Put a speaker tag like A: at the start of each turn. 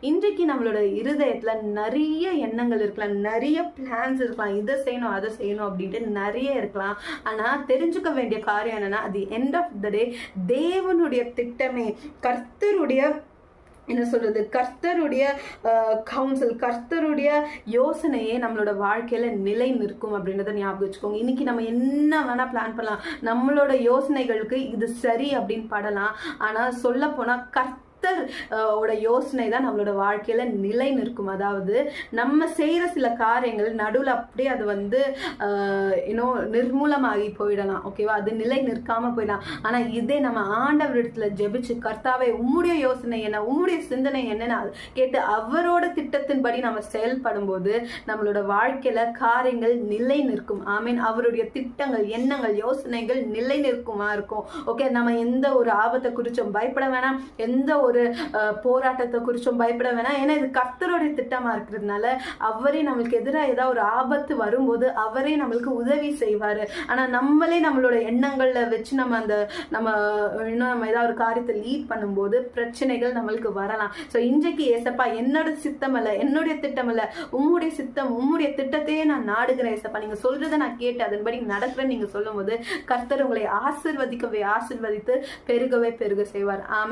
A: இன்றைக்கு நம்மளோட இருதயத்துல நிறைய எண்ணங்கள் இருக்கலாம், நிறைய பிளான்ஸ் இருக்கலாம், இதை செய்யணும் அதை செய்யணும் அப்படின்ட்டு நிறைய இருக்கலாம். ஆனா தெரிஞ்சுக்க வேண்டிய காரியம் என்னன்னா, அது எண்ட் ஆஃப் த டே தேவனுடைய திட்டமே, கர்த்தருடைய என்ன சொல்றது, கர்த்தருடைய கவுன்சில், கர்த்தருடைய யோசனையே நம்மளோட வாழ்க்கையில நிலை நிற்கும் அப்படின்றத ஞாபகம் வச்சுக்கோங்க. இன்னைக்கு நம்ம என்ன வேணா பிளான் பண்ணலாம், நம்மளோட யோசனைகளுக்கு இது சரி அப்படின்னு படலாம். ஆனா சொல்ல போனா ஓட யோசனை தான் நம்மளோட வாழ்க்கையில நிலை நிற்கும். அதாவது நம்ம செய்யற சில காரியங்கள் நடுவில் அப்படியே அது வந்து நிர்மூலமாகி போயிடலாம், ஓகேவா, அது நிலை நிற்காம போயிடலாம். ஆனா இதே நம்ம ஆண்டவரிடத்துல ஜெபிச்சு, கர்த்தாவே உம்முடைய யோசனை என்ன, உம்முடைய சிந்தனை என்னன்னு கேட்டு அவரோட திட்டத்தின்படி நம்ம செயல்படும் போது நம்மளோட வாழ்க்கையில காரியங்கள் நிலை நிற்கும். ஆமீன். அவருடைய திட்டங்கள், எண்ணங்கள், யோசனைகள் நிலை நிற்குமா இருக்கும். ஓகே, நம்ம எந்த ஒரு ஆபத்தை குறிச்சும் பயப்பட வேணாம், எந்த ஒரு போராட்டத்தை குறிச்சும் பயப்பட வேணாம். ஏன்னா இது கர்த்தருடைய திட்டமா இருக்கிறதுனால அவரே நம்மளுக்கு எதிராக ஏதாவது ஒரு ஆபத்து வரும்போது அவரே நம்மளுக்கு உதவி செய்வாரு. ஆனா நம்மளே நம்மளோட எண்ணங்கள்ல வச்சு நம்ம ஏதாவது ஒரு காரியத்தை லீட் பண்ணும்போது பிரச்சனைகள் நம்மளுக்கு வரலாம். ஸோ இன்றைக்கு ஏசப்பா என்னோட சித்தம் அல்ல, என்னுடைய திட்டம் அல்ல, உம்முடைய சித்தம், உம்முடைய திட்டத்தையே நான் நாடுகிறேன் ஏசப்பா, நீங்க சொல்றதை நான் கேட்டு அதன்படி நடக்கிறேன்னு நீங்க சொல்லும் போது கர்த்தர் உங்களை ஆசீர்வதித்து பெருகவே பெருக செய்வார். ஆமென்.